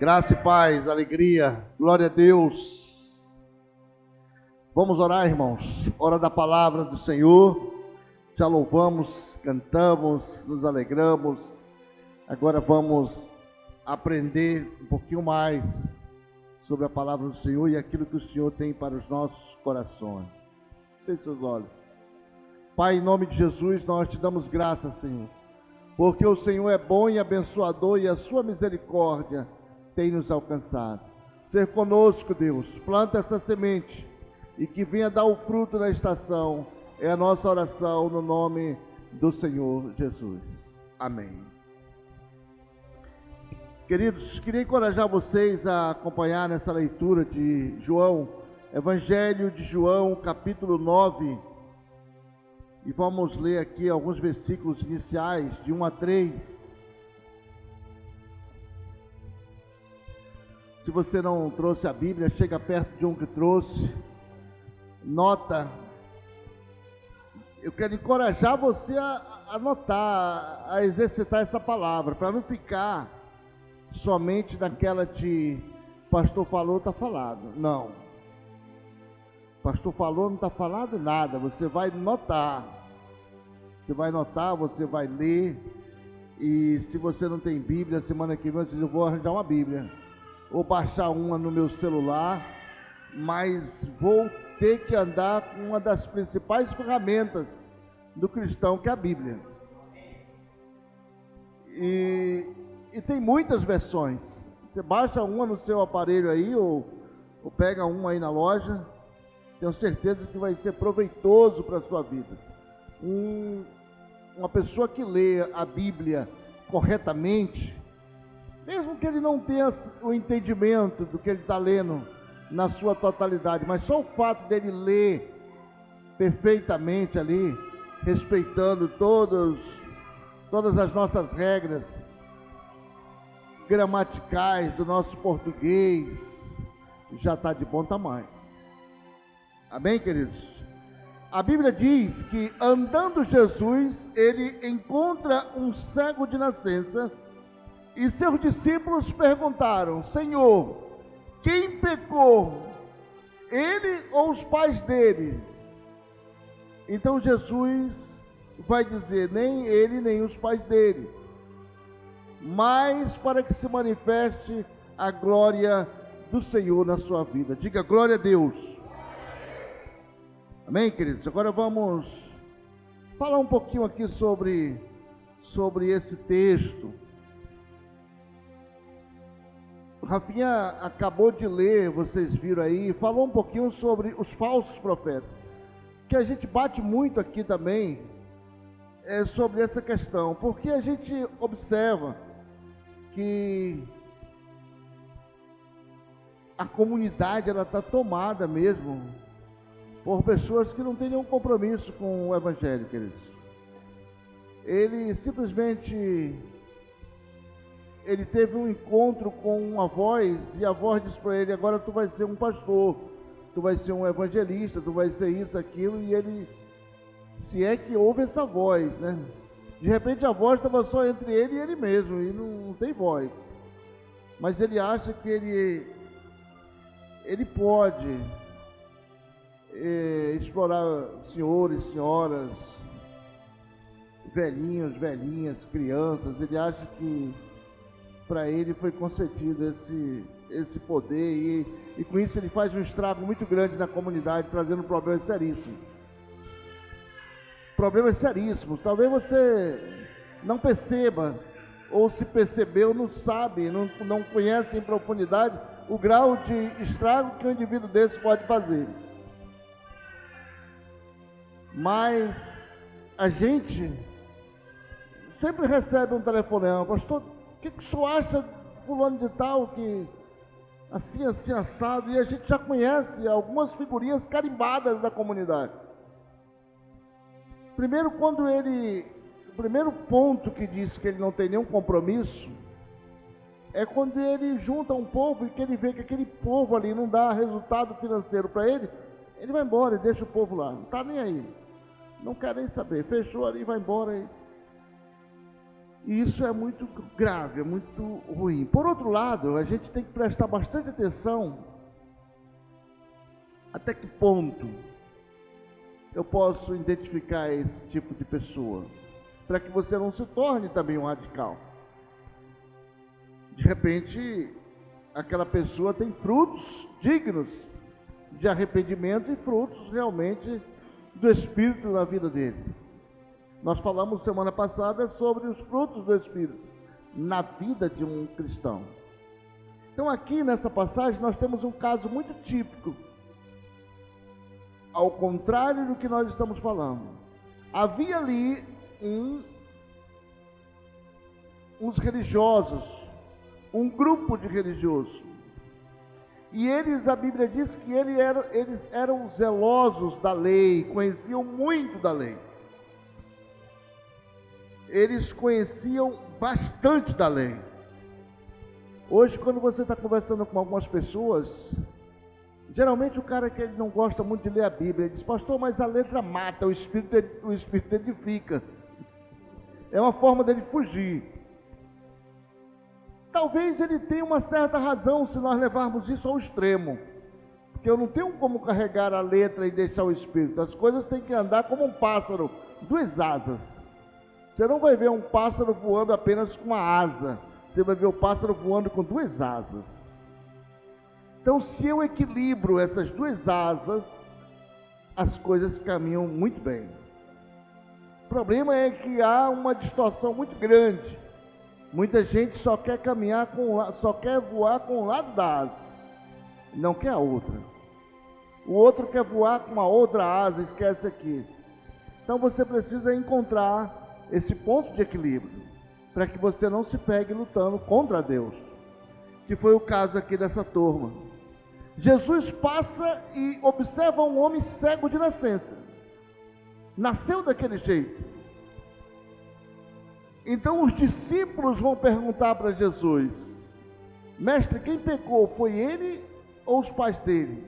Graça e paz, alegria, glória a Deus. Vamos orar, irmãos. Hora da palavra do Senhor. Já louvamos, cantamos, nos alegramos. Agora vamos aprender um pouquinho mais sobre a palavra do Senhor e aquilo que o Senhor tem para os nossos corações. Feche seus olhos. Pai, em nome de Jesus, nós te damos graças, Senhor, porque o Senhor é bom e abençoador e a sua misericórdia tem nos alcançado. Ser conosco, Deus, planta essa semente e que venha dar o fruto na estação. É a nossa oração no nome do Senhor Jesus. Amém. Queridos, queria encorajar vocês a acompanhar nessa leitura de João, Evangelho de João, capítulo 9, e vamos ler aqui alguns versículos iniciais, de 1 a 3. Se você não trouxe a Bíblia, chega perto de um que trouxe, nota. Eu quero encorajar você a anotar, a exercitar essa palavra, para não ficar somente naquela de pastor falou, está falado. Não. Pastor falou, não está falado nada. Você vai notar. Você vai notar, você vai ler. E se você não tem Bíblia, semana que vem eu vou arranjar uma Bíblia. Ou baixar uma no meu celular. Mas vou ter que andar com uma das principais ferramentas do cristão, que é a Bíblia. E tem muitas versões. Você baixa uma no seu aparelho aí, ou pega uma aí na loja. Tenho certeza que vai ser proveitoso para a sua vida. Uma pessoa que lê a Bíblia corretamente, mesmo que ele não tenha o entendimento do que ele está lendo na sua totalidade, mas só o fato dele ler perfeitamente ali, respeitando todas as nossas regras gramaticais do nosso português, já está de bom tamanho. Amém, queridos? A Bíblia diz que, andando Jesus, ele encontra um cego de nascença e seus discípulos perguntaram: Senhor, quem pecou, ele ou os pais dele? Então Jesus vai dizer: nem ele, nem os pais dele, mas para que se manifeste a glória do Senhor na sua vida. Diga glória a Deus. Amém, queridos? Agora vamos falar um pouquinho aqui sobre esse texto. O Rafinha acabou de ler, vocês viram aí, falou um pouquinho sobre os falsos profetas, que a gente bate muito aqui também, sobre essa questão, porque a gente observa que a comunidade ela está tomada mesmo por pessoas que não têm nenhum compromisso com o Evangelho, queridos. Ele simplesmente teve um encontro com uma voz, e a voz disse para ele: agora tu vai ser um pastor, tu vai ser um evangelista, tu vai ser isso, aquilo, e ele, se é que ouve essa voz, né? De repente a voz estava só entre ele e ele mesmo, e não tem voz. Mas ele acha que ele pode explorar senhores, senhoras, velhinhos, velhinhas, crianças. Ele acha que para ele foi concedido esse poder, e com isso ele faz um estrago muito grande na comunidade, trazendo problemas seríssimos. Problemas seríssimos. Talvez você não perceba, ou se percebeu, não sabe, não conhece em profundidade o grau de estrago que um indivíduo desse pode fazer. Mas a gente sempre recebe um telefonema: pastor, o que o senhor acha de fulano de tal, que assim, assim, assado? E a gente já conhece algumas figurinhas carimbadas da comunidade. Primeiro, o primeiro ponto que diz que ele não tem nenhum compromisso, é quando ele junta um povo e que ele vê que aquele povo ali não dá resultado financeiro para ele, ele vai embora e deixa o povo lá, não está nem aí, não quer nem saber, fechou ali, vai embora. E isso é muito grave, é muito ruim. Por outro lado, a gente tem que prestar bastante atenção até que ponto eu posso identificar esse tipo de pessoa, para que você não se torne também um radical. De repente, aquela pessoa tem frutos dignos de arrependimento e frutos realmente do Espírito na vida dele. Nós falamos semana passada sobre os frutos do Espírito na vida de um cristão. Então aqui nessa passagem nós temos um caso muito típico, ao contrário do que nós estamos falando. Havia ali uns religiosos, um grupo de religiosos, e eles, a Bíblia diz que eles eram zelosos da lei, conheciam muito da lei. Eles conheciam bastante da lei. Hoje, quando você está conversando com algumas pessoas, geralmente o cara que ele não gosta muito de ler a Bíblia, ele diz: pastor, mas a letra mata, o Espírito edifica. É uma forma dele fugir. Talvez ele tenha uma certa razão se nós levarmos isso ao extremo, porque eu não tenho como carregar a letra e deixar o Espírito. As coisas têm que andar como um pássaro, duas asas. Você não vai ver um pássaro voando apenas com uma asa, você vai ver o pássaro voando com duas asas. Então, se eu equilibro essas duas asas, as coisas caminham muito bem. O problema é que há uma distorção muito grande. Muita gente só quer caminhar só quer voar com um lado da asa, não quer a outra. O outro quer voar com uma outra asa, esquece aqui. Então você precisa encontrar esse ponto de equilíbrio, para que você não se pegue lutando contra Deus, que foi o caso aqui dessa turma. Jesus passa e observa um homem cego de nascença, nasceu daquele jeito. Então os discípulos vão perguntar para Jesus: mestre, quem pecou, foi ele ou os pais dele?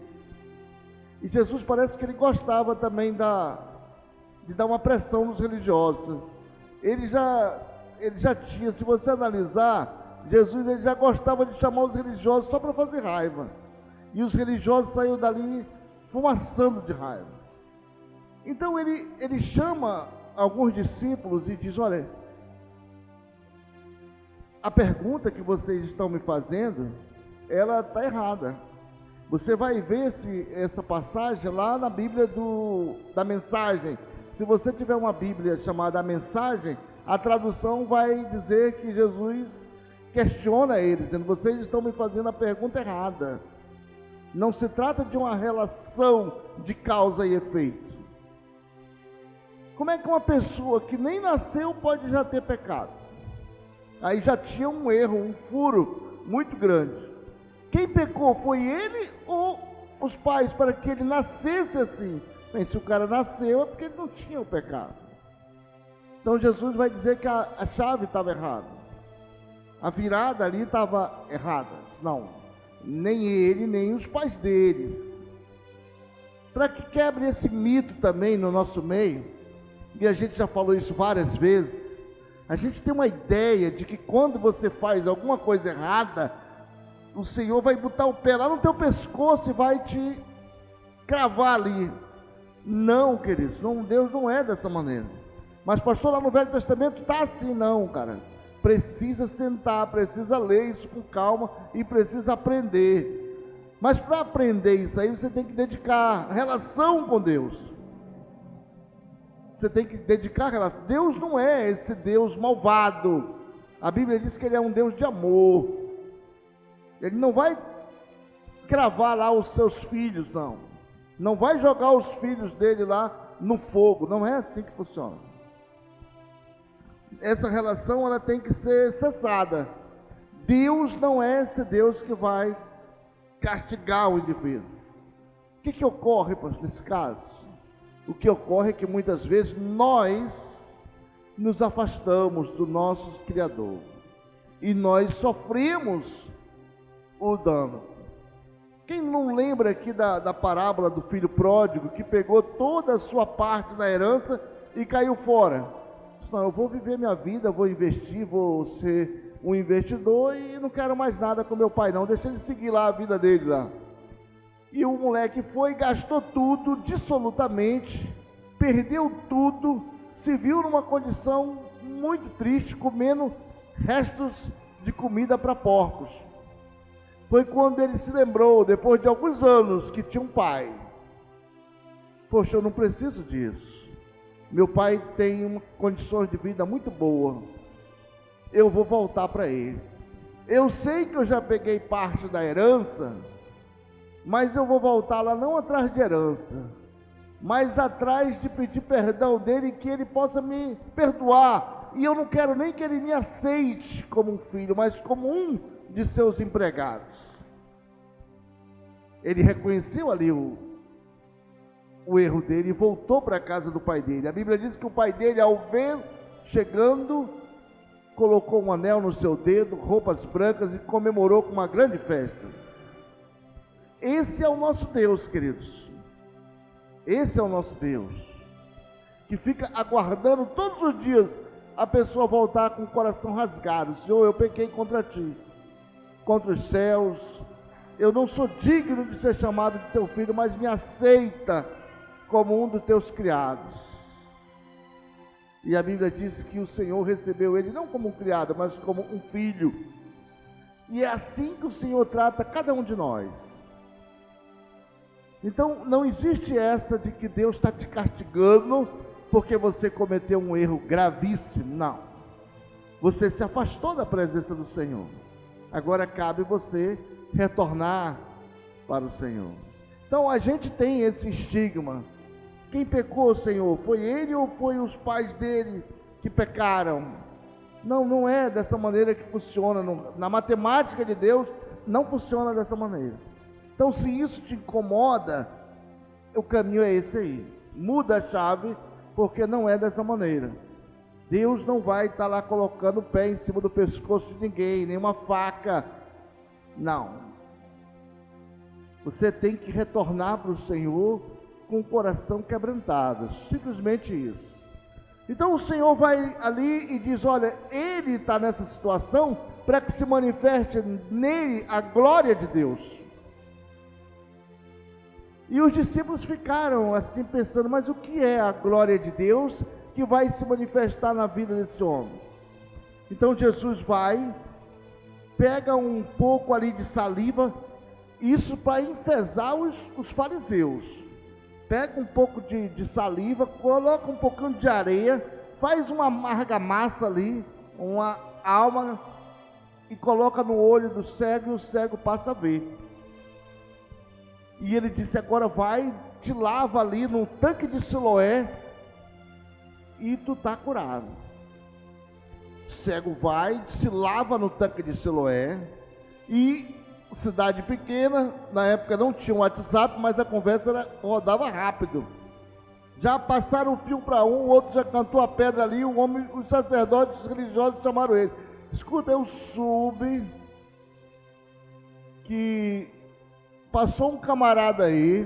E Jesus parece que ele gostava também de dar uma pressão nos religiosos. Ele já tinha, se você analisar, Jesus ele já gostava de chamar os religiosos só para fazer raiva. E os religiosos saíram dali fumaçando de raiva. Então ele chama alguns discípulos e diz: olha, a pergunta que vocês estão me fazendo, ela está errada. Você vai ver essa passagem lá na Bíblia da Mensagem. Se você tiver uma Bíblia chamada A Mensagem, a tradução vai dizer que Jesus questiona eles, dizendo: vocês estão me fazendo a pergunta errada. Não se trata de uma relação de causa e efeito. Como é que uma pessoa que nem nasceu pode já ter pecado? Aí já tinha um erro, um furo muito grande. Quem pecou foi ele ou os pais, para que ele nascesse assim? Bem, se o cara nasceu é porque ele não tinha o pecado. Então Jesus vai dizer que a chave estava errada, a virada ali estava errada. Não, nem ele, nem os pais deles. Para que quebre esse mito também no nosso meio, e a gente já falou isso várias vezes, a gente tem uma ideia de que quando você faz alguma coisa errada, o Senhor vai botar o pé lá no teu pescoço e vai te cravar ali. Não, queridos, Deus não é dessa maneira. Mas pastor, lá no Velho Testamento está assim. Não, cara, precisa sentar, precisa ler isso com calma e precisa aprender. Mas para aprender isso aí, você tem que dedicar relação com Deus. Você tem que dedicar relação. Deus não é esse Deus malvado. A Bíblia diz que Ele é um Deus de amor. Ele não vai cravar lá os seus filhos, não. Não vai jogar os filhos dele lá no fogo. Não é assim que funciona. Essa relação ela tem que ser cessada. Deus não é esse Deus que vai castigar o indivíduo. O que ocorre nesse caso? O que ocorre é que muitas vezes nós nos afastamos do nosso Criador e nós sofremos o dano. Quem não lembra aqui da parábola do filho pródigo que pegou toda a sua parte da herança e caiu fora? Não, eu vou viver minha vida, vou investir, vou ser um investidor e não quero mais nada com meu pai não, deixa ele seguir lá a vida dele lá. E o moleque foi, gastou tudo, dissolutamente, perdeu tudo, se viu numa condição muito triste, comendo restos de comida para porcos. Foi quando ele se lembrou, depois de alguns anos, que tinha um pai. Poxa, eu não preciso disso. Meu pai tem condições de vida muito boas. Eu vou voltar para ele. Eu sei que eu já peguei parte da herança, mas eu vou voltar lá não atrás de herança, mas atrás de pedir perdão dele, que ele possa me perdoar. E eu não quero nem que ele me aceite como um filho, mas como um de seus empregados. Ele reconheceu ali o erro dele e voltou para a casa do pai dele. A Bíblia diz que o pai dele, ao ver chegando, colocou um anel no seu dedo, roupas brancas e comemorou com uma grande festa. Esse é o nosso Deus, queridos. Esse é o nosso Deus, que fica aguardando todos os dias a pessoa voltar com o coração rasgado. Senhor, eu pequei contra ti, contra os céus, eu não sou digno de ser chamado de teu filho, mas me aceita como um dos teus criados. E a Bíblia diz que o Senhor recebeu ele não como um criado, mas como um filho. E é assim que o Senhor trata cada um de nós. Então não existe essa de que Deus está te castigando porque você cometeu um erro gravíssimo. Não. Você se afastou da presença do Senhor. Agora cabe você retornar para o Senhor. Então a gente tem esse estigma. Quem pecou, Senhor? Foi ele ou foi os pais dele que pecaram? Não, não é dessa maneira que funciona. Na matemática de Deus, não funciona dessa maneira. Então, se isso te incomoda, o caminho é esse aí. Muda a chave, porque não é dessa maneira. Deus não vai estar lá colocando o pé em cima do pescoço de ninguém, nem uma faca. Não. Você tem que retornar para o Senhor com o coração quebrantado, simplesmente isso. Então o Senhor vai ali e diz, olha, ele está nessa situação para que se manifeste nele a glória de Deus. E os discípulos ficaram assim pensando, mas o que é a glória de Deus que vai se manifestar na vida desse homem? Então Jesus vai, pega um pouco ali de saliva, isso para enfesar os fariseus. Pega um pouco de saliva, coloca um pouquinho de areia, faz uma argamassa ali, uma alma, e coloca no olho do cego, e o cego passa a ver. E ele disse, agora vai, te lava ali no tanque de Siloé, e tu está curado. O cego vai, se lava no tanque de Siloé, e cidade pequena, na época não tinha um WhatsApp, mas a conversa rodava rápido. Já passaram o fio para um, o outro já cantou a pedra ali, o homem, os sacerdotes religiosos chamaram ele. Escuta, eu soube que passou um camarada aí,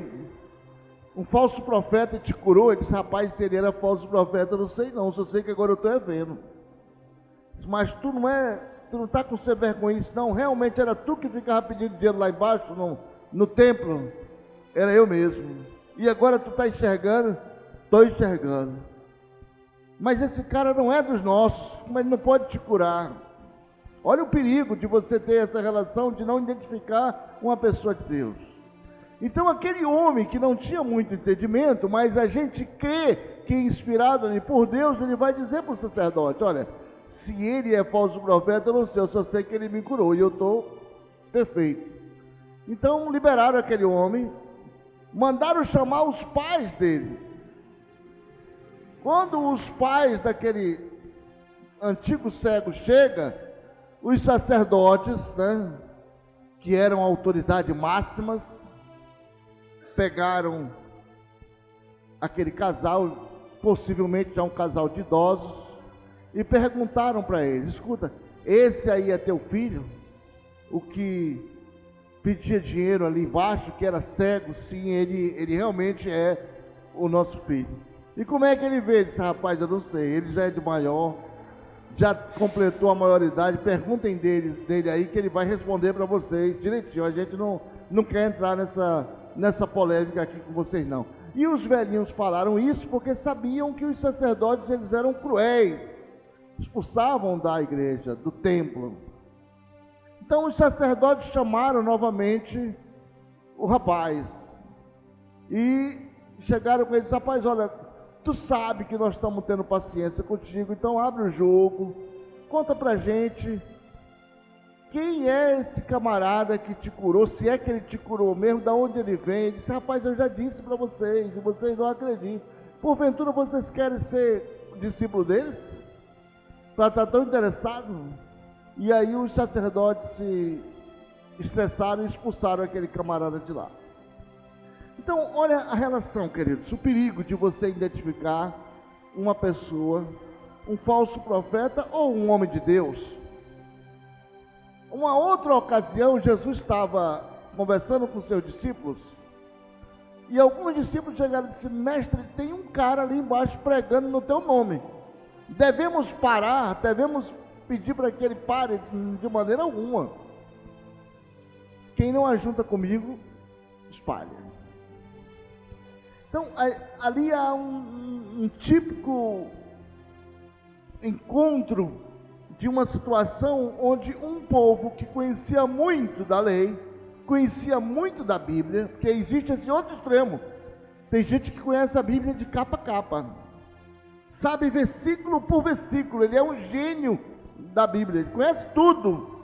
um falso profeta, e te curou. Ele disse, rapaz, se ele era falso profeta, eu não sei não, só sei que agora eu estou vendo. Mas tu não está com ser vergonha, não, realmente era tu que ficava pedindo dinheiro lá embaixo, no templo, era eu mesmo, e agora tu está enxergando? Estou enxergando. Mas esse cara não é dos nossos, mas não pode te curar. Olha o perigo de você ter essa relação de não identificar uma pessoa de Deus. Então aquele homem que não tinha muito entendimento, mas a gente crê que inspirado ali por Deus, ele vai dizer para o sacerdote, olha, se ele é falso profeta, eu não sei, eu só sei que ele me curou e eu estou perfeito. Então liberaram aquele homem, mandaram chamar os pais dele. Quando os pais daquele antigo cego chegam, os sacerdotes, né, que eram autoridade máximas, pegaram aquele casal, possivelmente já um casal de idosos, e perguntaram para eles, escuta, esse aí é teu filho? O que pedia dinheiro ali embaixo, que era cego? Sim, ele realmente é o nosso filho. E como é que ele veio? Ele disse: rapaz, eu não sei, ele já é de maior, já completou a maioridade, perguntem dele aí que ele vai responder para vocês direitinho. A gente não quer entrar nessa polêmica aqui com vocês não. E os velhinhos falaram isso porque sabiam que os sacerdotes eles eram cruéis, expulsavam da igreja, do templo. Então os sacerdotes chamaram novamente o rapaz e chegaram com ele e disse: rapaz, olha, tu sabe que nós estamos tendo paciência contigo, então abre o jogo, conta pra gente quem é esse camarada que te curou, se é que ele te curou mesmo, da onde ele vem. Ele disse: rapaz, eu já disse para vocês e vocês não acreditam. Porventura vocês querem ser discípulo deles? Para estar tão interessado? E aí os sacerdotes se estressaram e expulsaram aquele camarada de lá. Então, olha a relação, queridos, o perigo de você identificar uma pessoa, um falso profeta ou um homem de Deus. Uma outra ocasião, Jesus estava conversando com seus discípulos e alguns discípulos chegaram e disseram: mestre, tem um cara ali embaixo pregando no teu nome, devemos parar, devemos pedir para que ele pare? Ele disse: de maneira alguma, quem não ajunta comigo, espalha. Então, ali há um típico encontro de uma situação onde um povo que conhecia muito da lei, conhecia muito da Bíblia, porque existe esse outro extremo. Tem gente que conhece a Bíblia de capa a capa, sabe versículo por versículo, ele é um gênio da Bíblia, ele conhece tudo,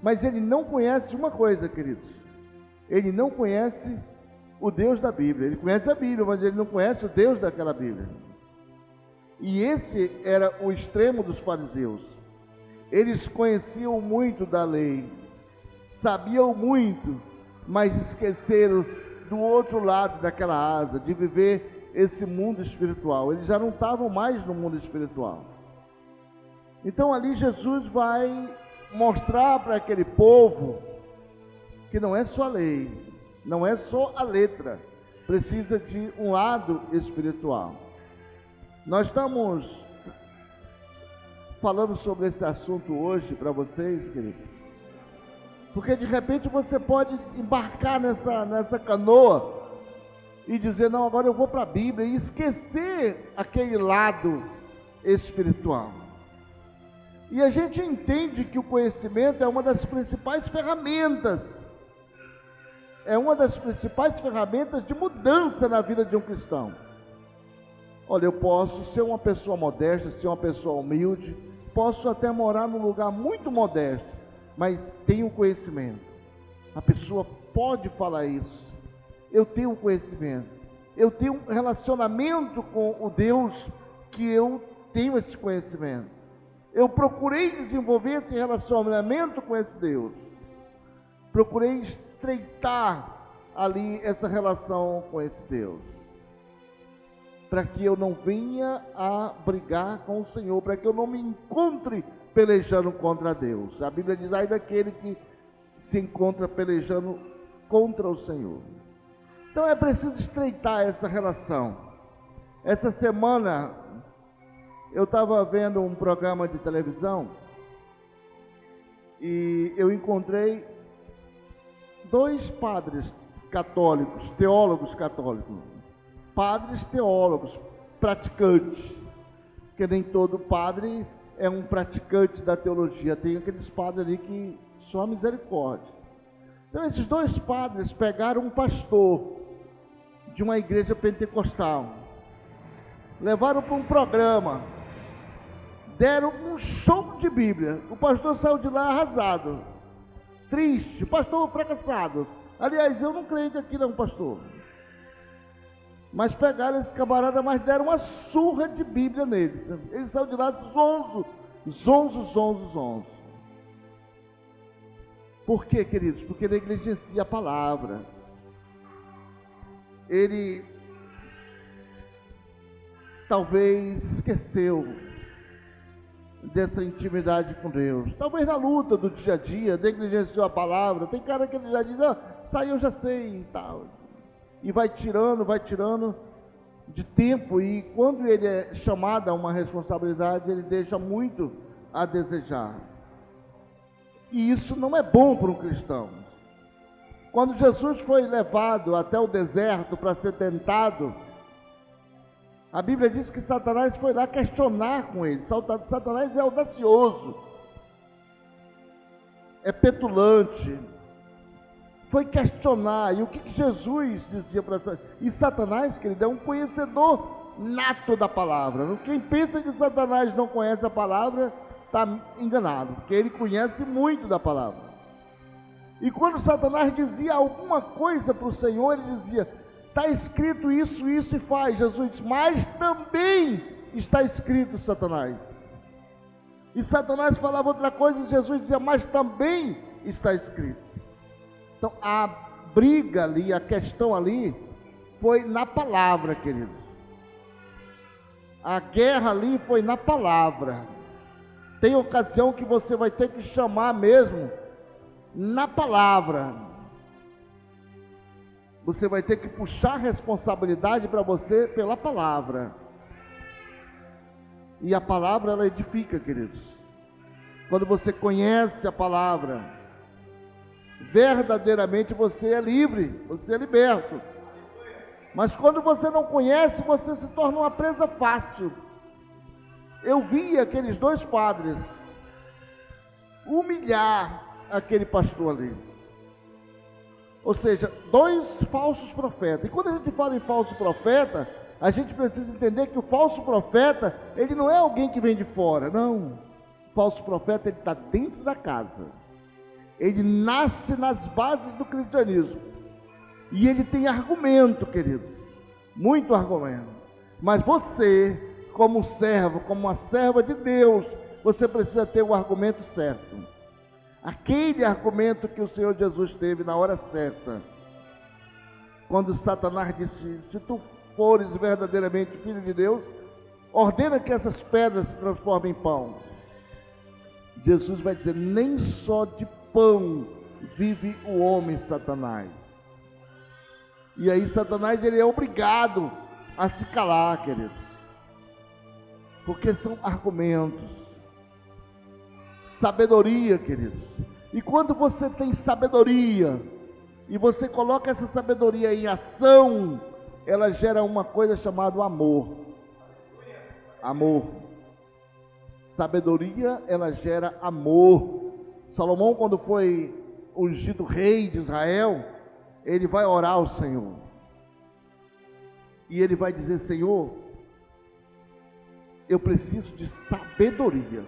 mas ele não conhece uma coisa, queridos: ele não conhece o Deus da Bíblia. Ele conhece a Bíblia, mas ele não conhece o Deus daquela Bíblia. E esse era o extremo dos fariseus. Eles conheciam muito da lei, sabiam muito, mas esqueceram do outro lado daquela asa, de viver esse mundo espiritual. Eles já não estavam mais no mundo espiritual. Então ali Jesus vai mostrar para aquele povo que não é só a lei, não é só a letra, precisa de um lado espiritual. Nós estamos falando sobre esse assunto hoje para vocês, queridos, porque de repente você pode embarcar nessa canoa e dizer: não, agora eu vou para a Bíblia, e esquecer aquele lado espiritual. E a gente entende que o conhecimento é uma das principais ferramentas, de mudança na vida de um cristão. Olha, eu posso ser uma pessoa modesta, ser uma pessoa humilde, posso até morar num lugar muito modesto, mas tenho conhecimento. A pessoa pode falar isso: eu tenho conhecimento, eu tenho um relacionamento com o Deus que eu tenho esse conhecimento. Eu procurei desenvolver esse relacionamento com esse Deus, procurei estreitar ali essa relação com esse Deus, para que eu não venha a brigar com o Senhor, para que eu não me encontre pelejando contra Deus. A Bíblia diz: ai daquele que se encontra pelejando contra o Senhor. Então é preciso estreitar essa relação. Essa semana eu estava vendo um programa de televisão e eu encontrei dois padres católicos, teólogos católicos, padres teólogos, praticantes, porque nem todo padre é um praticante da teologia, tem aqueles padres ali que só misericórdia. Então esses dois padres pegaram um pastor de uma igreja pentecostal, levaram para um programa, deram um show de Bíblia. O pastor saiu de lá arrasado, triste, o pastor fracassado. Aliás, eu não creio que aquilo é um pastor. Mas pegaram esse camarada, mas deram uma surra de Bíblia neles. Ele saiu de lá zonzo. Por quê, queridos? Porque ele negligencia a palavra. Ele talvez esqueceu dessa intimidade com Deus. Talvez na luta do dia a dia, negligenciou a palavra. Tem cara que ele já diz: ah, isso aí eu já sei e tal. E vai tirando, de tempo, e quando ele é chamado a uma responsabilidade, ele deixa muito a desejar. E isso não é bom para um cristão. Quando Jesus foi levado até o deserto para ser tentado, a Bíblia diz que Satanás foi lá questionar com ele. Satanás é audacioso, é petulante, foi questionar. E o que Jesus dizia para Satanás? E Satanás, querido, é um conhecedor nato da palavra. Quem pensa que Satanás não conhece a palavra, está enganado, porque ele conhece muito da palavra. E quando Satanás dizia alguma coisa para o Senhor, ele dizia: está escrito isso, isso, e faz. Jesus disse: mas também está escrito, Satanás. E Satanás falava outra coisa, e Jesus dizia: mas também está escrito. Então a briga ali, a questão ali, foi na palavra, querido. A guerra ali foi na palavra. Tem ocasião que você vai ter que chamar mesmo na palavra. Você vai ter que puxar a responsabilidade para você pela palavra. E a palavra, ela edifica, queridos. Quando você conhece a palavra, verdadeiramente você é livre, você é liberto. Mas quando você não conhece, você se torna uma presa fácil. Eu vi aqueles dois padres humilhar aquele pastor ali. Ou seja, dois falsos profetas. E quando a gente fala em falso profeta, a gente precisa entender que o falso profeta, ele não é alguém que vem de fora, não. O falso profeta, ele está dentro da casa. Ele nasce nas bases do cristianismo. E ele tem argumento, querido. Muito argumento. Mas você, como servo, como uma serva de Deus, você precisa ter o argumento certo. Aquele argumento que o Senhor Jesus teve na hora certa. Quando Satanás disse: se tu fores verdadeiramente filho de Deus, ordena que essas pedras se transformem em pão. Jesus vai dizer: nem só de pão vive o homem, Satanás. E aí Satanás, ele é obrigado a se calar, querido, porque são argumentos. Sabedoria, queridos. E quando você tem sabedoria e você coloca essa sabedoria em ação, ela gera uma coisa chamada amor. Amor. Sabedoria, ela gera amor. Salomão, quando foi ungido rei de Israel, ele vai orar ao Senhor. E ele vai dizer: Senhor, eu preciso de sabedoria.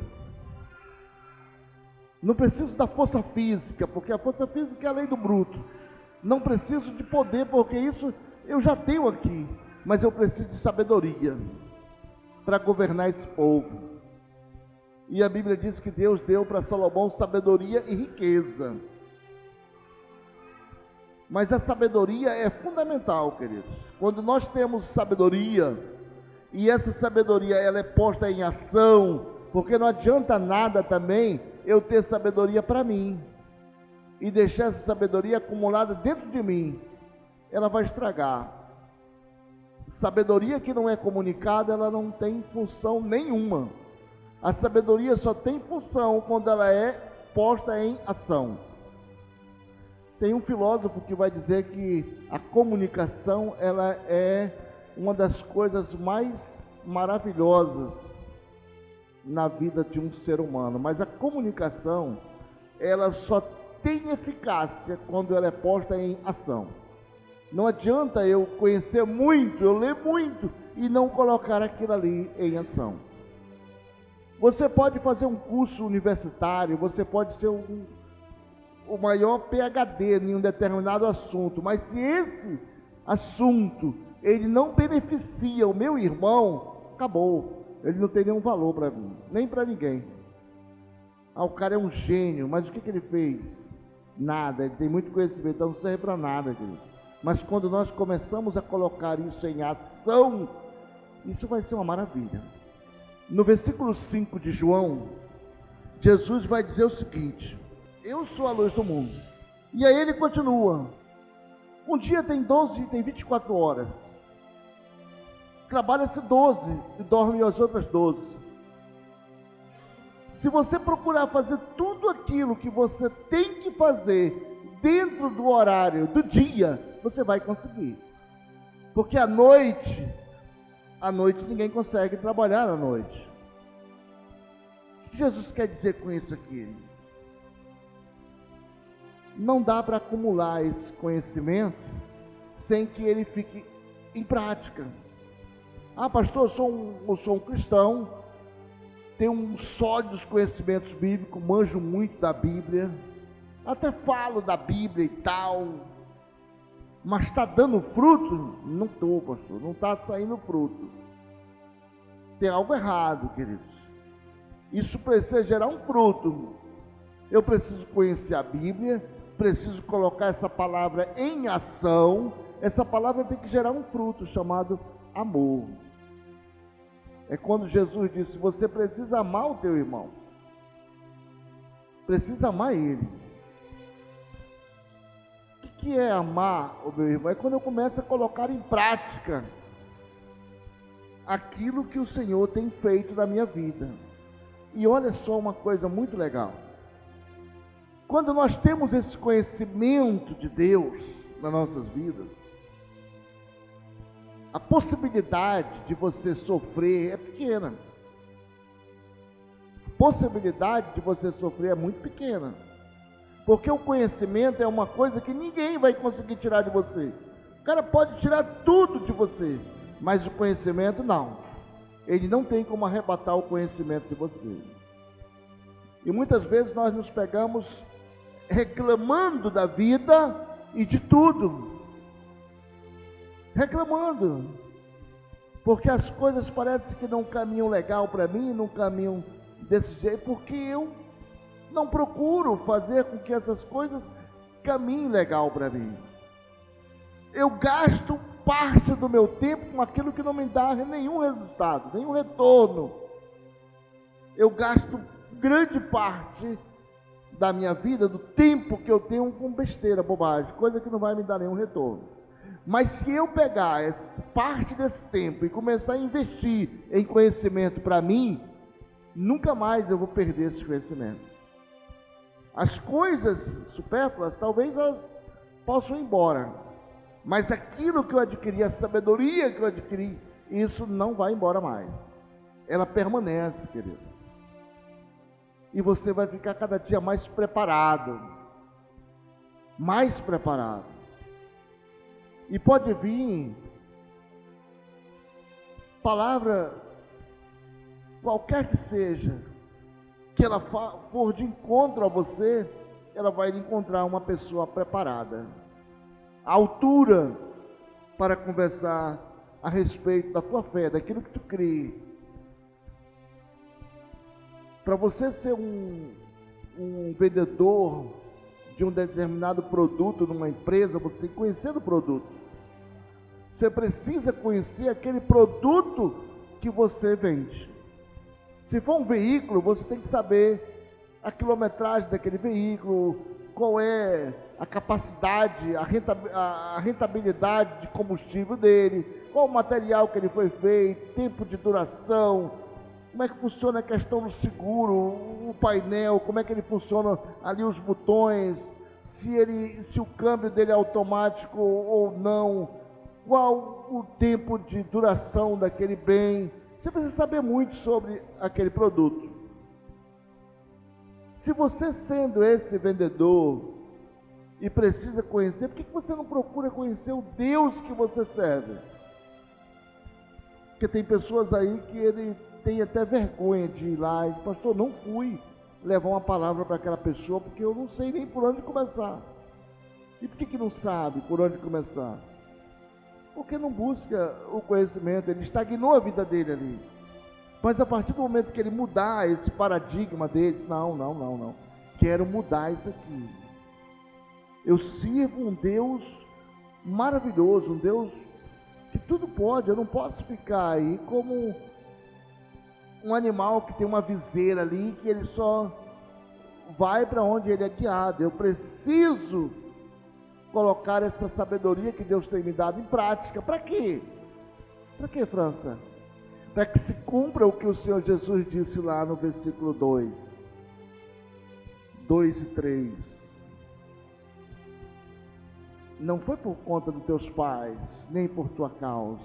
Não preciso da força física, porque a força física é a lei do bruto. Não preciso de poder, porque isso eu já tenho aqui. Mas eu preciso de sabedoria para governar esse povo. E a Bíblia diz que Deus deu para Salomão sabedoria e riqueza. Mas a sabedoria é fundamental, queridos. Quando nós temos sabedoria, e essa sabedoria ela é posta em ação, porque não adianta nada também eu ter sabedoria para mim e deixar essa sabedoria acumulada dentro de mim, ela vai estragar. Sabedoria que não é comunicada, ela não tem função nenhuma. A sabedoria só tem função quando ela é posta em ação. Tem um filósofo que vai dizer que a comunicação, ela é uma das coisas mais maravilhosas na vida de um ser humano, mas a comunicação, ela só tem eficácia quando ela é posta em ação. Não adianta eu conhecer muito, eu ler muito e não colocar aquilo ali em ação. Você pode fazer um curso universitário, você pode ser o maior PhD em um determinado assunto, mas se esse assunto ele não beneficia o meu irmão, acabou. Ele não tem nenhum valor para mim, nem para ninguém. O cara é um gênio, mas o que ele fez? Nada, ele tem muito conhecimento, então não serve para nada, querido. Mas quando nós começamos a colocar isso em ação, isso vai ser uma maravilha. No versículo 5 de João, Jesus vai dizer o seguinte: eu sou a luz do mundo. E aí ele continua: um dia tem 24 horas. trabalha-se 12 e dorme as outras 12. Se você procurar fazer tudo aquilo que você tem que fazer dentro do horário do dia, você vai conseguir. Porque à noite ninguém consegue trabalhar à noite. O que Jesus quer dizer com isso aqui? Não dá para acumular esse conhecimento sem que ele fique em prática. Ah, pastor, eu sou um cristão, tenho uns sólidos conhecimentos bíblicos, manjo muito da Bíblia, até falo da Bíblia e tal, mas está dando fruto? Não estou, pastor, não está saindo fruto. Tem algo errado, queridos. Isso precisa gerar um fruto. Eu preciso conhecer a Bíblia, preciso colocar essa palavra em ação. Essa palavra tem que gerar um fruto chamado amor. É quando Jesus disse: você precisa amar o teu irmão, precisa amar ele. O que é amar o meu irmão? É quando eu começo a colocar em prática aquilo que o Senhor tem feito na minha vida. E olha só uma coisa muito legal. Quando nós temos esse conhecimento de Deus nas nossas vidas, a possibilidade de você sofrer é pequena. A possibilidade de você sofrer é muito pequena. Porque o conhecimento é uma coisa que ninguém vai conseguir tirar de você. O cara pode tirar tudo de você, mas o conhecimento não. Ele não tem como arrebatar o conhecimento de você. E muitas vezes nós nos pegamos reclamando da vida e de tudo. Reclamando. Porque as coisas parecem que não caminham legal para mim, não caminham desse jeito, porque eu não procuro fazer com que essas coisas caminhem legal para mim. Eu gasto parte do meu tempo com aquilo que não me dá nenhum resultado, nenhum retorno. Eu gasto grande parte da minha vida, do tempo que eu tenho, com besteira, bobagem, coisa que não vai me dar nenhum retorno. Mas se eu pegar parte desse tempo e começar a investir em conhecimento para mim, nunca mais eu vou perder esse conhecimento. As coisas supérfluas, talvez elas possam ir embora, mas aquilo que eu adquiri, a sabedoria que eu adquiri, isso não vai embora mais. Ela permanece, querido. E você vai ficar cada dia mais preparado. Mais preparado. E pode vir palavra, qualquer que seja, que ela for de encontro a você, ela vai encontrar uma pessoa preparada, à altura para conversar a respeito da tua fé, daquilo que tu crê. Para você ser um vendedor de um determinado produto numa empresa, você tem que conhecer do produto. Você precisa conhecer aquele produto que você vende. Se for um veículo, você tem que saber a quilometragem daquele veículo, qual é a capacidade, a rentabilidade de combustível dele, qual o material que ele foi feito, tempo de duração, como é que funciona a questão do seguro, o painel, como é que ele funciona ali, os botões, se o câmbio dele é automático ou não, qual o tempo de duração daquele bem. Você precisa saber muito sobre aquele produto. Se você, sendo esse vendedor e precisa conhecer, por que você não procura conhecer o Deus que você serve? Porque tem pessoas aí que ele tem até vergonha de ir lá e dizer: pastor, não fui levar uma palavra para aquela pessoa porque eu não sei nem por onde começar. E por que não sabe por onde começar? Porque não busca o conhecimento, ele estagnou a vida dele ali. Mas a partir do momento que ele mudar esse paradigma dele, diz: não, quero mudar isso aqui. Eu sirvo um Deus maravilhoso, um Deus que tudo pode. Eu não posso ficar aí como um animal que tem uma viseira ali, que ele só vai para onde ele é guiado. Eu preciso colocar essa sabedoria que Deus tem me dado em prática. Para quê? Para que, França? Para que se cumpra o que o Senhor Jesus disse lá no versículo 2 e 3. Não foi por conta dos teus pais, nem por tua causa,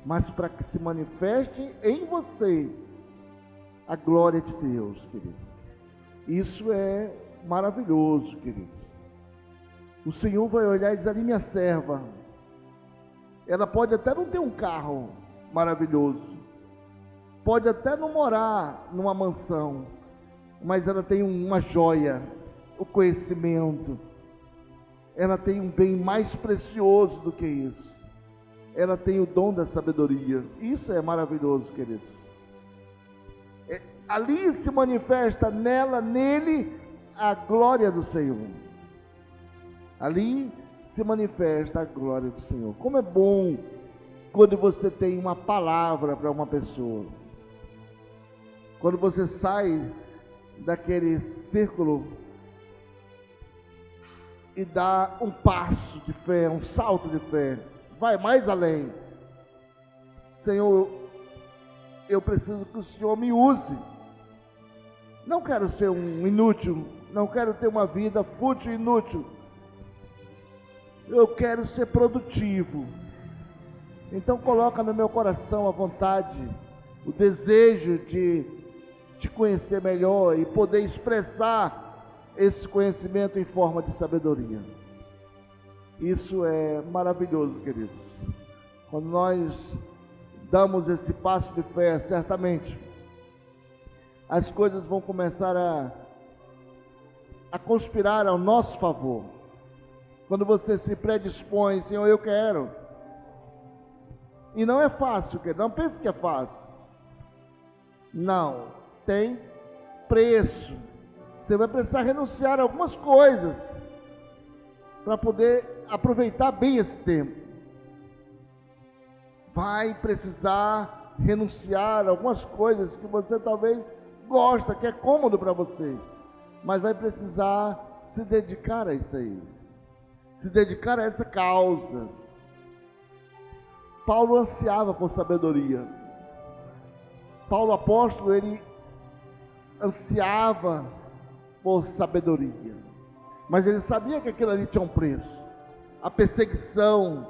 mas para que se manifeste em você a glória de Deus, querido. Isso é maravilhoso, querido. O Senhor vai olhar e dizer: ali minha serva, ela pode até não ter um carro maravilhoso, pode até não morar numa mansão, mas ela tem uma joia, o conhecimento. Ela tem um bem mais precioso do que isso. Ela tem o dom da sabedoria. Isso é maravilhoso, querido. Ali se manifesta nele, a glória do Senhor. Ali se manifesta a glória do Senhor. Como é bom quando você tem uma palavra para uma pessoa. Quando você sai daquele círculo e dá um passo de fé, um salto de fé, vai mais além. Senhor, eu preciso que o Senhor me use. Não quero ser um inútil, não quero ter uma vida fútil e inútil. Eu quero ser produtivo. Então coloca no meu coração a vontade, o desejo de te conhecer melhor e poder expressar esse conhecimento em forma de sabedoria. Isso é maravilhoso, queridos. Quando nós damos esse passo de fé, certamente as coisas vão começar a conspirar ao nosso favor. Quando você se predispõe: Senhor, eu quero. E não é fácil, querido. Não pense que é fácil. Não, tem preço. Você vai precisar renunciar a algumas coisas para poder aproveitar bem esse tempo. Vai precisar renunciar a algumas coisas que você talvez gosta, que é cômodo para você, mas vai precisar se dedicar a isso aí, se dedicar a essa causa. Paulo ansiava por sabedoria. Paulo apóstolo, ele ansiava por sabedoria, mas ele sabia que aquilo ali tinha um preço, a perseguição.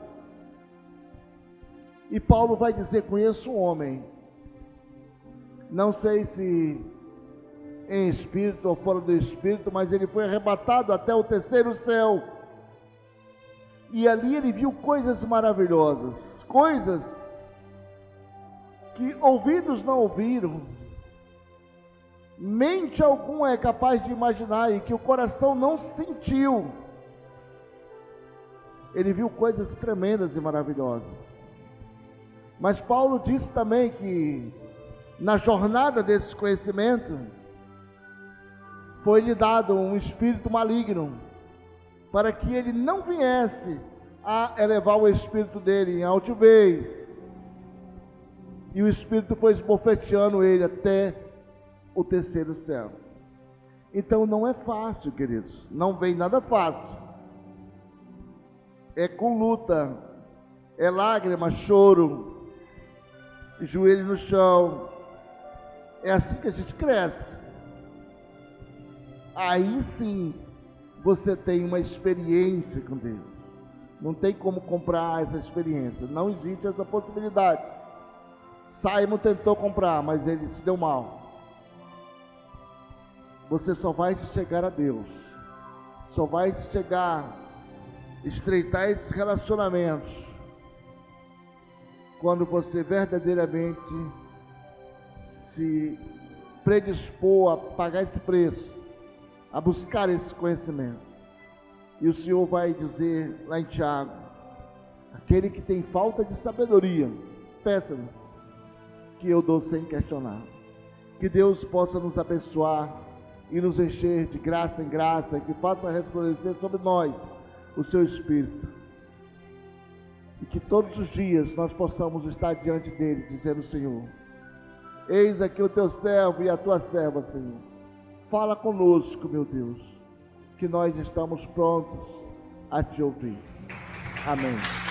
E Paulo vai dizer: conheço um homem, não sei se em espírito ou fora do espírito, mas ele foi arrebatado até o terceiro céu, e ali ele viu coisas maravilhosas, coisas que ouvidos não ouviram, mente alguma é capaz de imaginar, e que o coração não sentiu. Ele viu coisas tremendas e maravilhosas. Mas Paulo disse também que na jornada desse conhecimento foi-lhe dado um espírito maligno, para que ele não viesse a elevar o espírito dele em altivez, e o espírito foi esbofeteando ele até o terceiro céu. Então não é fácil, queridos, não vem nada fácil. É com luta, é lágrima, choro, joelho no chão. É assim que a gente cresce. Aí sim você tem uma experiência com Deus. Não tem como comprar essa experiência, não existe essa possibilidade. Simon tentou comprar, mas ele se deu mal. Você só vai chegar a Deus, só vai chegar, estreitar esses relacionamentos, quando você verdadeiramente se predispor a pagar esse preço, a buscar esse conhecimento. E o Senhor vai dizer lá em Tiago: aquele que tem falta de sabedoria, peça-me, que eu dou sem questionar. Que Deus possa nos abençoar e nos encher de graça em graça, que faça resplandecer sobre nós o seu Espírito, e que todos os dias nós possamos estar diante dele, dizendo: Senhor, eis aqui o teu servo e a tua serva, Senhor, fala conosco, meu Deus, que nós estamos prontos a te ouvir. Amém.